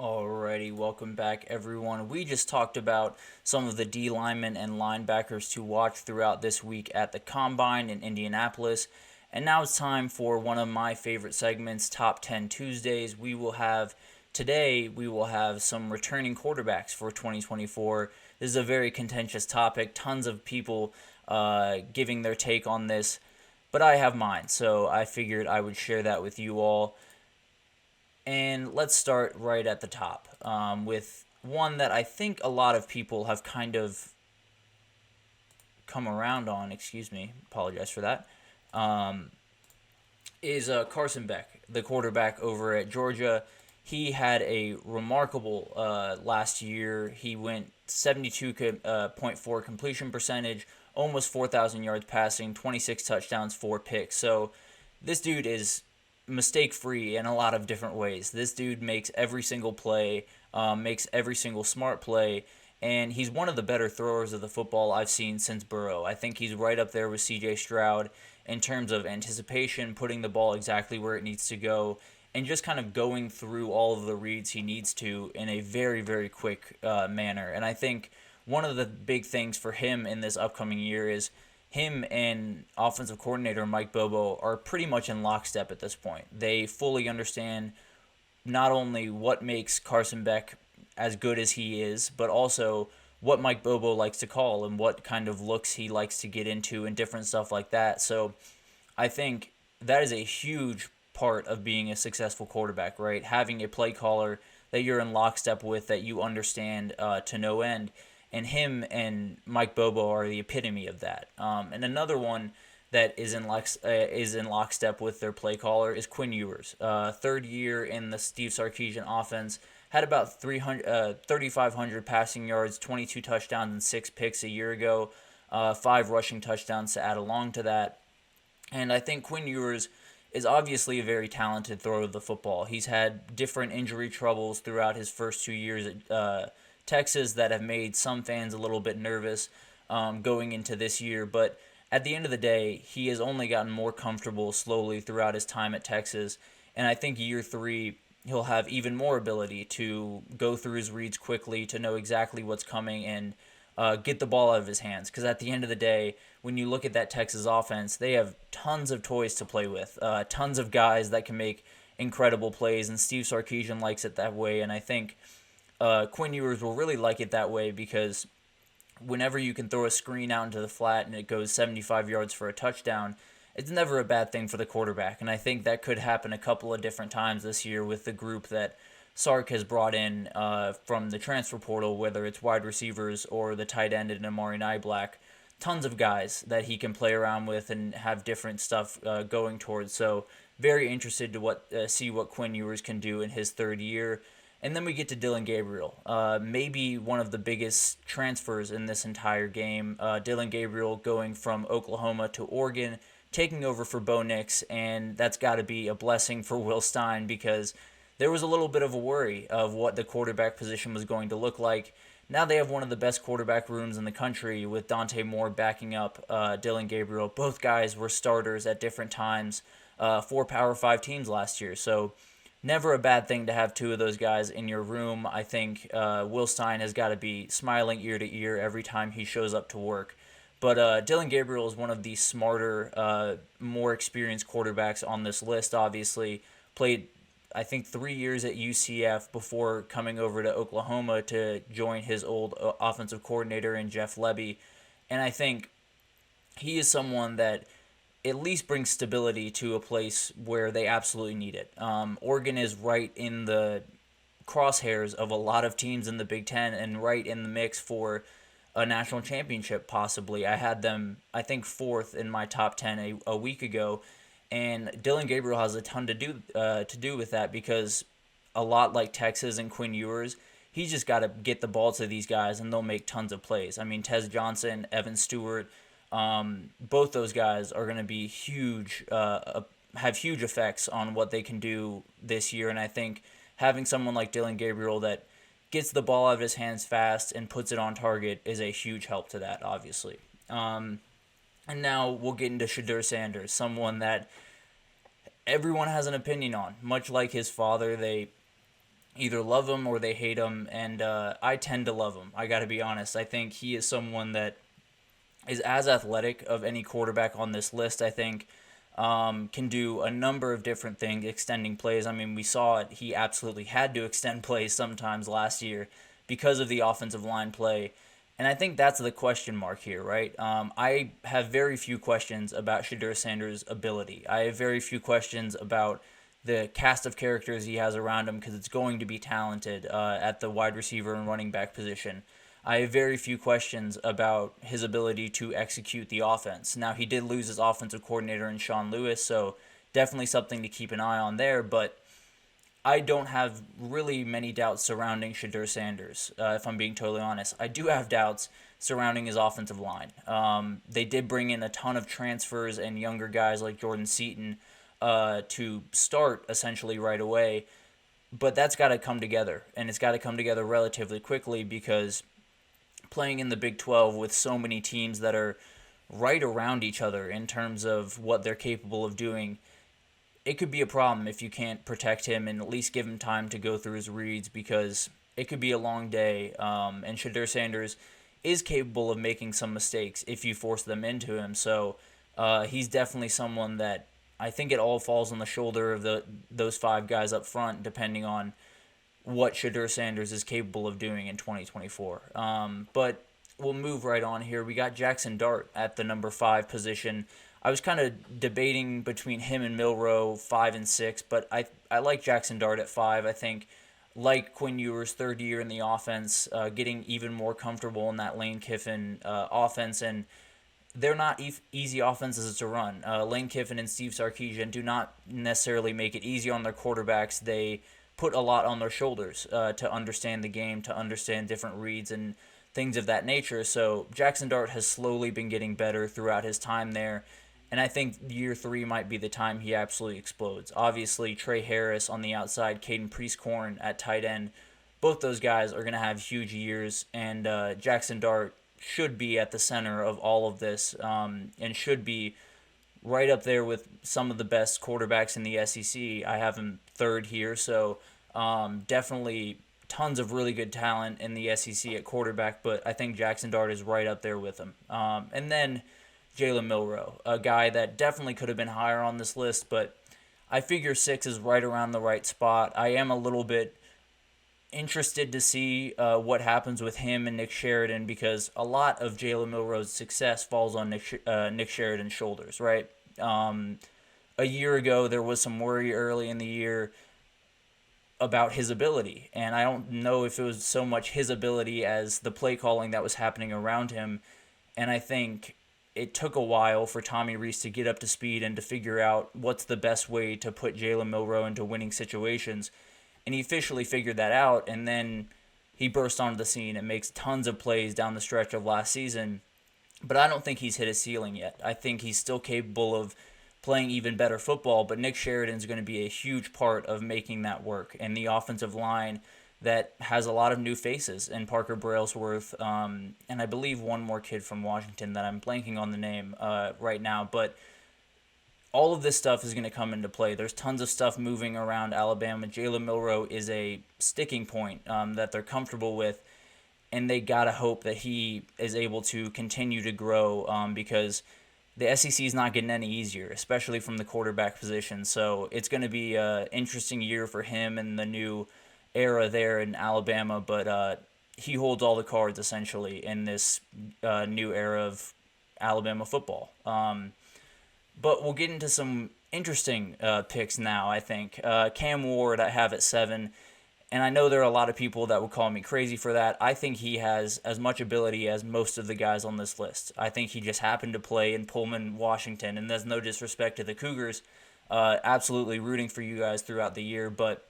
Alrighty, welcome back, everyone. We just talked about some of the D linemen and linebackers to watch throughout this week at the Combine in Indianapolis. And now it's time for one of my favorite segments, Top 10 Tuesdays. We will have some returning quarterbacks for 2024. This is a very contentious topic, tons of people giving their take on this, but I have mine, so I figured I would share that with you all. And let's start right at the top with one that I think a lot of people have kind of come around on. Excuse me, apologize for that. Um, is Carson Beck, the quarterback over at Georgia. He had a remarkable last year. He went 72.4 completion percentage, almost 4,000 yards passing, 26 touchdowns, 4 picks. So this dude is mistake free in a lot of different ways. This dude makes every single play, makes every single smart play, and he's one of the better throwers of the football I've seen since Burrow. I think he's right up there with C.J. Stroud in terms of anticipation, putting the ball exactly where it needs to go, and just kind of going through all of the reads he needs to in a very, very quick manner. And I think one of the big things for him in this upcoming year is him and offensive coordinator Mike Bobo are pretty much in lockstep at this point. They fully understand not only what makes Carson Beck as good as he is, but also what Mike Bobo likes to call and what kind of looks he likes to get into and different stuff like that. So I think that is a huge part of being a successful quarterback, right? Having a play caller that you're in lockstep with, that you understand to no end. And him and Mike Bobo are the epitome of that. And another one that is in lockstep with their play caller is Quinn Ewers. Third year in the Steve Sarkisian offense, had about 3,500 passing yards, 22 touchdowns, and 6 picks a year ago. 5 rushing touchdowns to add along to that. And I think Quinn Ewers is obviously a very talented thrower of the football. He's had different injury troubles throughout his first 2 years at Texas that have made some fans a little bit nervous going into this year. But at the end of the day, he has only gotten more comfortable slowly throughout his time at Texas. And I think year 3, he'll have even more ability to go through his reads quickly, to know exactly what's coming, and get the ball out of his hands. Because at the end of the day, when you look at that Texas offense, they have tons of toys to play with, tons of guys that can make incredible plays, and Steve Sarkisian likes it that way. And I think Quinn Ewers will really like it that way because whenever you can throw a screen out into the flat and it goes 75 yards for a touchdown, it's never a bad thing for the quarterback. And I think that could happen a couple of different times this year with the group that Sark has brought in from the transfer portal, whether it's wide receivers or the tight end in Amari Niblack. Tons of guys that he can play around with and have different stuff going towards. So very interested to see what Quinn Ewers can do in his third year. And then we get to Dillon Gabriel, maybe one of the biggest transfers in this entire game. Dillon Gabriel going from Oklahoma to Oregon, taking over for Bo Nix, and that's got to be a blessing for Will Stein because there was a little bit of a worry of what the quarterback position was going to look like. Now they have one of the best quarterback rooms in the country with Dante Moore backing up Dillon Gabriel. Both guys were starters at different times for Power 5 teams last year, so never a bad thing to have two of those guys in your room. I think Will Stein has got to be smiling ear to ear every time he shows up to work. But Dillon Gabriel is one of the smarter, more experienced quarterbacks on this list, obviously. Played, I think, 3 years at UCF before coming over to Oklahoma to join his old offensive coordinator in Jeff Lebby. And I think he is someone that at least brings stability to a place where they absolutely need it. Oregon is right in the crosshairs of a lot of teams in the Big Ten and right in the mix for a national championship possibly. I had them, I think, fourth in my top 10 a week ago, and Dillon Gabriel has a ton to do with that because a lot like Texas and Quinn Ewers, he's just got to get the ball to these guys and they'll make tons of plays. I mean, Tez Johnson, Evan Stewart, both those guys are going to be huge, have huge effects on what they can do this year. And I think having someone like Dillon Gabriel that gets the ball out of his hands fast and puts it on target is a huge help to that, obviously. And now we'll get into Shedeur Sanders, someone that everyone has an opinion on. Much like his father, they either love him or they hate him, and I tend to love him. I got to be honest. I think he is someone that is as athletic of any quarterback on this list. I think can do a number of different things, extending plays. I mean, we saw it. He absolutely had to extend plays sometimes last year because of the offensive line play. And I think that's the question mark here, right? I have very few questions about Shedeur Sanders' ability. I have very few questions about the cast of characters he has around him because it's going to be talented at the wide receiver and running back position. I have very few questions about his ability to execute the offense. Now, he did lose his offensive coordinator in Sean Lewis, so definitely something to keep an eye on there, but I don't have really many doubts surrounding Shedeur Sanders, if I'm being totally honest. I do have doubts surrounding his offensive line. They did bring in a ton of transfers and younger guys like Jordan Seaton to start essentially right away, but that's got to come together, and it's got to come together relatively quickly because playing in the Big 12 with so many teams that are right around each other in terms of what they're capable of doing, it could be a problem if you can't protect him and at least give him time to go through his reads because it could be a long day. And Shedeur Sanders is capable of making some mistakes if you force them into him. So he's definitely someone that I think it all falls on the shoulder of those five guys up front, depending on what Shedeur Sanders is capable of doing in 2024. But we'll move right on here. We got Jackson Dart at the number 5 position. I was kind of debating between him and Milroe 5 and 6, but I like Jackson Dart at 5. I think like Quinn Ewers' third year in the offense, getting even more comfortable in that Lane Kiffin offense, and they're not easy offenses to run. Lane Kiffin and Steve Sarkisian do not necessarily make it easy on their quarterbacks. They put a lot on their shoulders to understand the game, to understand different reads and things of that nature. So Jackson Dart has slowly been getting better throughout his time there. And I think year 3 might be the time he absolutely explodes. Obviously, Trey Harris on the outside, Caden Priestcorn at tight end. Both those guys are going to have huge years, and Jackson Dart should be at the center of all of this and should be right up there with some of the best quarterbacks in the SEC. I have him third here, so definitely tons of really good talent in the SEC at quarterback, but I think Jackson Dart is right up there with him. And then Jalen Milroe, a guy that definitely could have been higher on this list, but I figure 6 is right around the right spot. I am a little bit interested to see what happens with him and Nick Sheridan because a lot of Jalen Milroe's success falls on Nick Sheridan's shoulders, right? A year ago, there was some worry early in the year about his ability, and I don't know if it was so much his ability as the play calling that was happening around him, and I think it took a while for Tommy Rees to get up to speed and to figure out what's the best way to put Jalen Milroe into winning situations. And he officially figured that out, and then he burst onto the scene and makes tons of plays down the stretch of last season. But I don't think he's hit his ceiling yet. I think he's still capable of playing even better football, but Nick Sheridan's going to be a huge part of making that work. And the offensive line that has a lot of new faces, and Parker Brailsworth, and I believe one more kid from Washington that I'm blanking on the name right now, but all of this stuff is going to come into play. There's tons of stuff moving around Alabama. Jalen Milroe is a sticking point that they're comfortable with, and they got to hope that he is able to continue to grow because the SEC is not getting any easier, especially from the quarterback position. So it's going to be an interesting year for him and the new era there in Alabama, but he holds all the cards essentially in this new era of Alabama football. But we'll get into some interesting picks now, I think. Cam Ward I have at 7, and I know there are a lot of people that would call me crazy for that. I think he has as much ability as most of the guys on this list. I think he just happened to play in Pullman, Washington, and there's no disrespect to the Cougars. Absolutely rooting for you guys throughout the year, but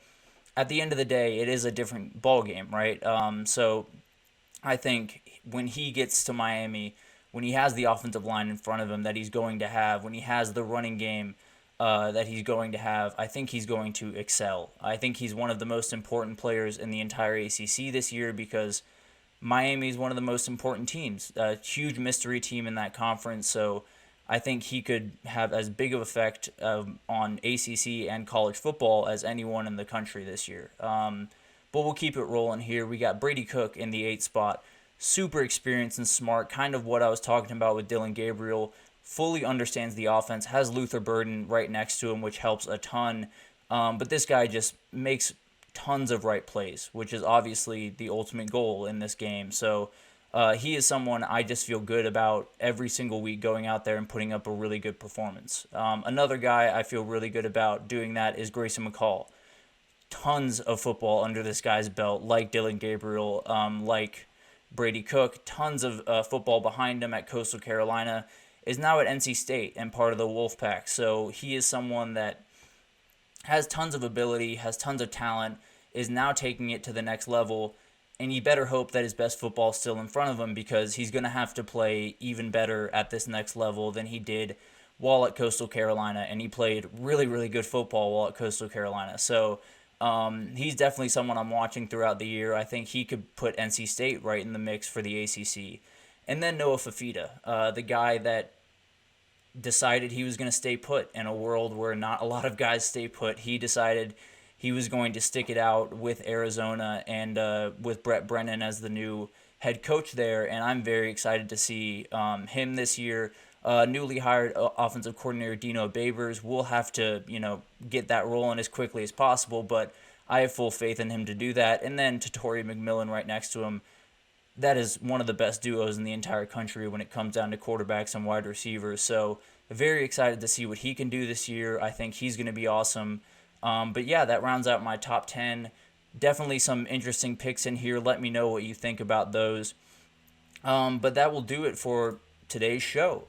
at the end of the day, it is a different ball game, right? So I think when he gets to Miami, when he has the offensive line in front of him that he's going to have, when he has the running game that he's going to have, I think he's going to excel. I think he's one of the most important players in the entire ACC this year because Miami is one of the most important teams, a huge mystery team in that conference. So I think he could have as big of effect on ACC and college football as anyone in the country this year. but we'll keep it rolling here. We got Brady Cook in the 8th spot. Super experienced and smart, kind of what I was talking about with Dylan Gabriel. Fully understands the offense, has Luther Burden right next to him, which helps a ton. But this guy just makes tons of right plays, which is obviously the ultimate goal in this game. So he is someone I just feel good about every single week going out there and putting up a really good performance. Another guy I feel really good about doing that is Grayson McCall. Tons of football under this guy's belt, like Dylan Gabriel, like Brady Cook. Tons of football behind him at Coastal Carolina. Is now at NC State and part of the Wolfpack. So he is someone that has tons of ability, has tons of talent, is now taking it to the next level, and you better hope that his best football is still in front of him, because he's going to have to play even better at this next level than he did while at Coastal Carolina, and he played really, really good football while at Coastal Carolina. So he's definitely someone I'm watching throughout the year. I think he could put NC State right in the mix for the ACC. And then Noah Fafita, the guy that decided he was going to stay put in a world where not a lot of guys stay put. He decided he was going to stick it out with Arizona and with Brett Brennan as the new head coach there, and I'm very excited to see him this year. Newly hired offensive coordinator Dino Babers will have to, get that rolling as quickly as possible, but I have full faith in him to do that. And then Tatori McMillan right next to him. That is one of the best duos in the entire country when it comes down to quarterbacks and wide receivers. So very excited to see what he can do this year. I think he's going to be awesome. But yeah, that rounds out my top 10. Definitely some interesting picks in here. Let me know what you think about those. But that will do it for today's show.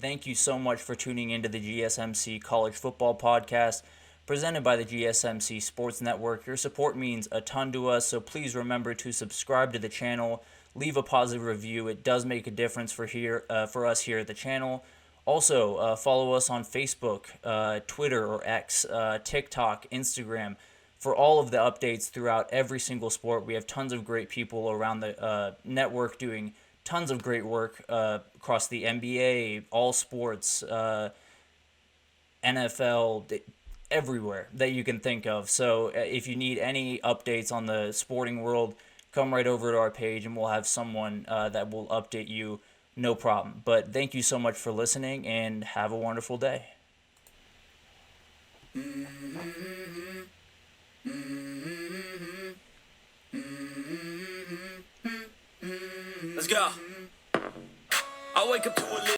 Thank you so much for tuning into the GSMC College Football Podcast, presented by the GSMC Sports Network. Your support means a ton to us, so please remember to subscribe to the channel, leave a positive review. It does make a difference for us here at the channel. Also, follow us on Facebook, Twitter or X, TikTok, Instagram, for all of the updates throughout every single sport. We have tons of great people around the network doing tons of great work across the NBA, all sports, NFL, everywhere that you can think of. So if you need any updates on the sporting world, come right over to our page and we'll have someone that will update you, no problem. But thank you so much for listening and have a wonderful day. Let's go. I wake up to a